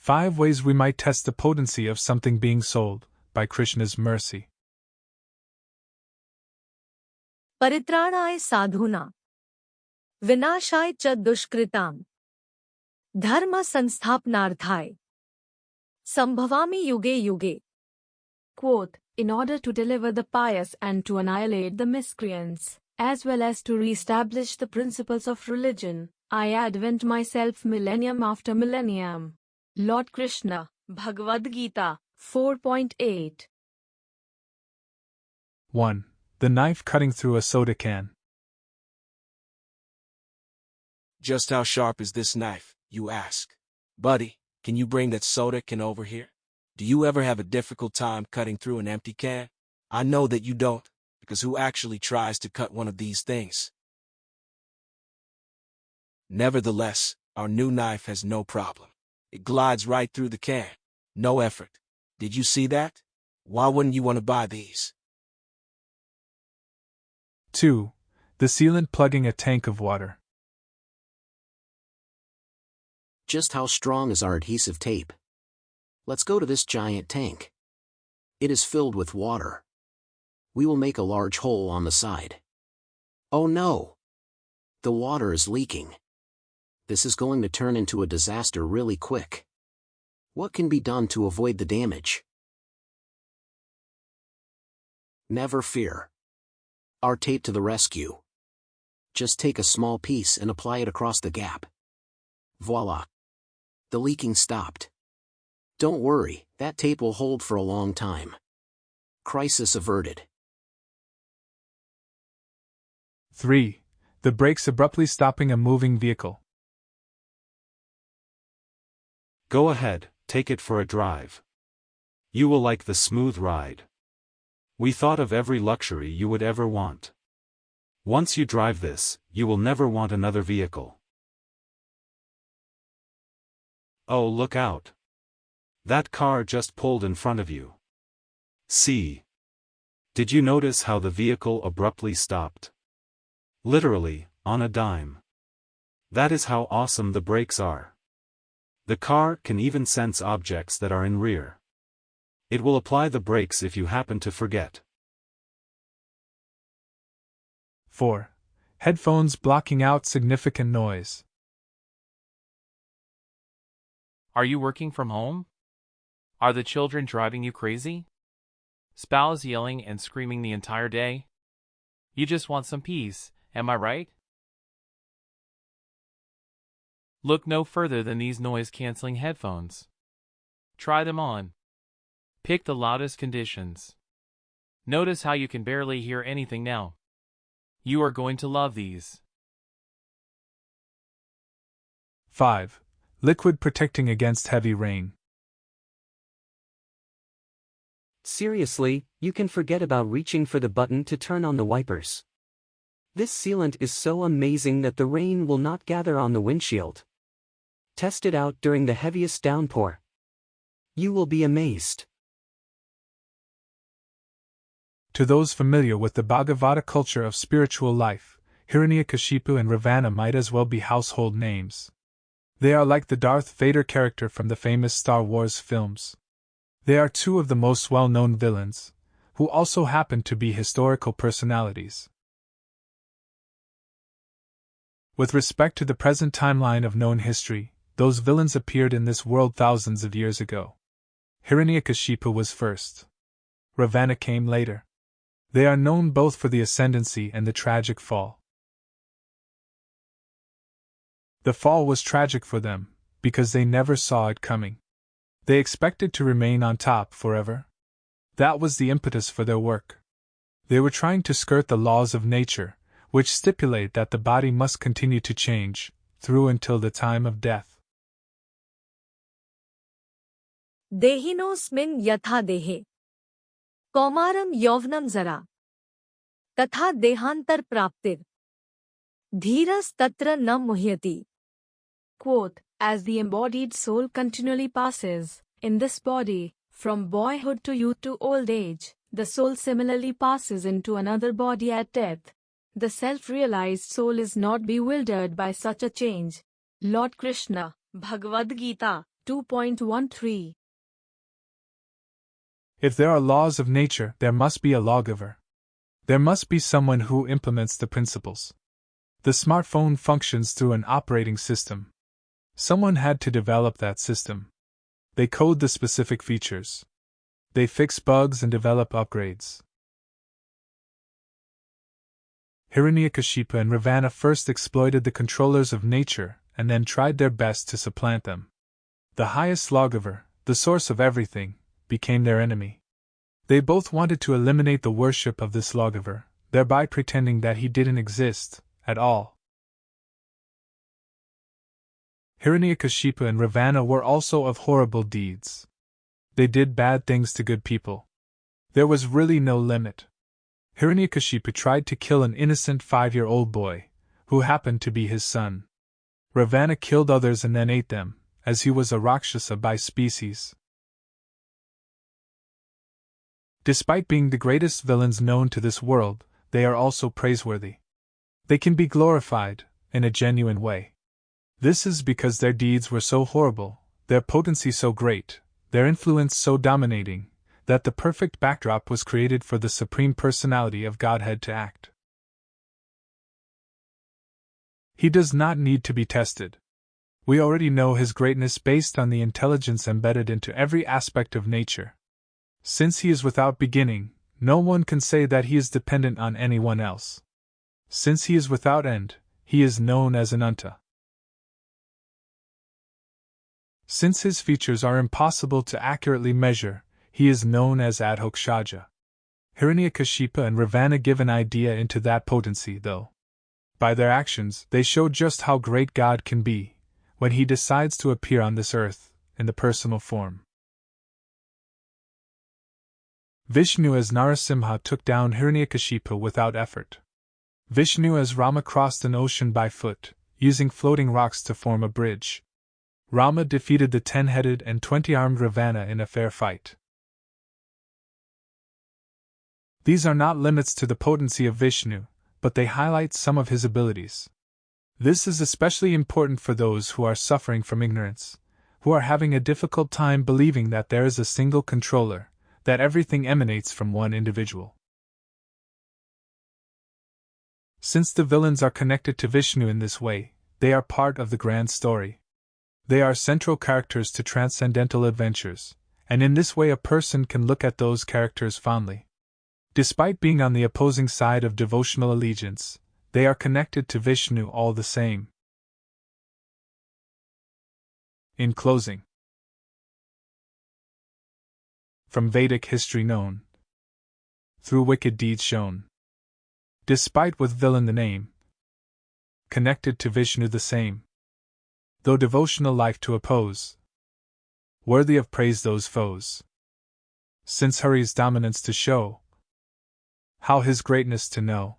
5 Ways we might test the potency of something being sold, by Krishna's mercy. परित्राणाय साधूनां विनाशाय च दुष्कृतां धर्म संस्थापनार्थाय संभवामि युगे युगे. Quote, in order to deliver the pious and to annihilate the miscreants, as well as to reestablish the principles of religion, I advent myself millennium after millennium. Lord Krishna, Bhagavad-gita, 4.8. 1. The knife cutting through a soda can. Just how sharp is this knife, you ask? Buddy, can you bring that soda can over here? Do you ever have a difficult time cutting through an empty can? I know that you don't, because who actually tries to cut one of these things? Nevertheless, our new knife has no problem. It glides right through the can. No effort. Did you see that? Why wouldn't you want to buy these? 2. The sealant plugging a tank of water. Just how strong is our adhesive tape? Let's go to this giant tank. It is filled with water. We will make a large hole on the side. Oh no! The water is leaking. This is going to turn into a disaster really quick. What can be done to avoid the damage? Never fear. Our tape to the rescue. Just take a small piece and apply it across the gap. Voila! The leaking stopped. Don't worry, that tape will hold for a long time. Crisis averted. 3. The brakes abruptly stopping a moving vehicle. Go ahead, take it for a drive. You will like the smooth ride. We thought of every luxury you would ever want. Once you drive this, you will never want another vehicle. Oh, look out! That car just pulled in front of you. See? Did you notice how the vehicle abruptly stopped? Literally, on a dime. That is how awesome the brakes are. The car can even sense objects that are in rear. It will apply the brakes if you happen to forget. 4. Headphones blocking out significant noise. Are you working from home? Are the children driving you crazy? Spouse yelling and screaming the entire day? You just want some peace, am I right? Look no further than these noise-canceling headphones. Try them on. Pick the loudest conditions. Notice how you can barely hear anything now. You are going to love these. 5. Liquid protecting against heavy rain. Seriously, you can forget about reaching for the button to turn on the wipers. This sealant is so amazing that the rain will not gather on the windshield. Test it out during the heaviest downpour. You will be amazed. To those familiar with the Bhagavad-gita culture of spiritual life, Hiranyakashipu and Ravana might as well be household names. They are like the Darth Vader character from the famous Star Wars films. They are 2 of the most well-known villains, who also happen to be historical personalities. With respect to the present timeline of known history, those villains appeared in this world thousands of years ago. Hiranyakashipu was first. Ravana came later. They are known both for the ascendancy and the tragic fall. The fall was tragic for them, because they never saw it coming. They expected to remain on top forever. That was the impetus for their work. They were trying to skirt the laws of nature, which stipulate that the body must continue to change, through until the time of death. देहिनोऽस्मिन् यथा देहे कौमारं यौवनं जरा तथा देहांतर प्राप्तिर धीरस्तत्र न मुह्यति. Quote, as the embodied soul continually passes, in this body, from boyhood to youth to old age, the soul similarly passes into another body at death. The self-realized soul is not bewildered by such a change. Lord Krishna, Bhagavad-gita, 2.13. If there are laws of nature, there must be a lawgiver. There must be someone who implements the principles. The smartphone functions through an operating system. Someone had to develop that system. They code the specific features. They fix bugs and develop upgrades. Hiranyakashipu and Ravana first exploited the controllers of nature and then tried their best to supplant them. The highest lawgiver, the source of everything, became their enemy. They both wanted to eliminate the worship of this lawgiver, thereby pretending that he didn't exist at all. Hiranyakashipu and Ravana were also of horrible deeds. They did bad things to good people. There was really no limit. Hiranyakashipu tried to kill an innocent 5-year-old boy, who happened to be his son. Ravana killed others and then ate them, as he was a Rakshasa by species. Despite being the greatest villains known to this world, they are also praiseworthy. They can be glorified, in a genuine way. This is because their deeds were so horrible, their potency so great, their influence so dominating, that the perfect backdrop was created for the Supreme Personality of Godhead to act. He does not need to be tested. We already know his greatness based on the intelligence embedded into every aspect of nature. Since he is without beginning, no one can say that he is dependent on anyone else. Since he is without end, he is known as Ananta. Since his features are impossible to accurately measure, he is known as Adhokshaja. Hiranyakashipu and Ravana give an idea into that potency, though. By their actions, they show just how great God can be, when he decides to appear on this earth, in the personal form. Vishnu as Narasimha took down Hiranyakashipu without effort. Vishnu as Rama crossed an ocean by foot, using floating rocks to form a bridge. Rama defeated the 10-headed and 20-armed Ravana in a fair fight. These are not limits to the potency of Vishnu, but they highlight some of his abilities. This is especially important for those who are suffering from ignorance, who are having a difficult time believing that there is a single controller, that everything emanates from one individual. Since the villains are connected to Vishnu in this way, they are part of the grand story. They are central characters to transcendental adventures, and in this way a person can look at those characters fondly. Despite being on the opposing side of devotional allegiance, they are connected to Vishnu all the same. In closing, from Vedic history known, through wicked deeds shown, despite with villain the name, connected to Vishnu the same, though devotional life to oppose, worthy of praise those foes. Since Hari's dominance to show, how his greatness to know.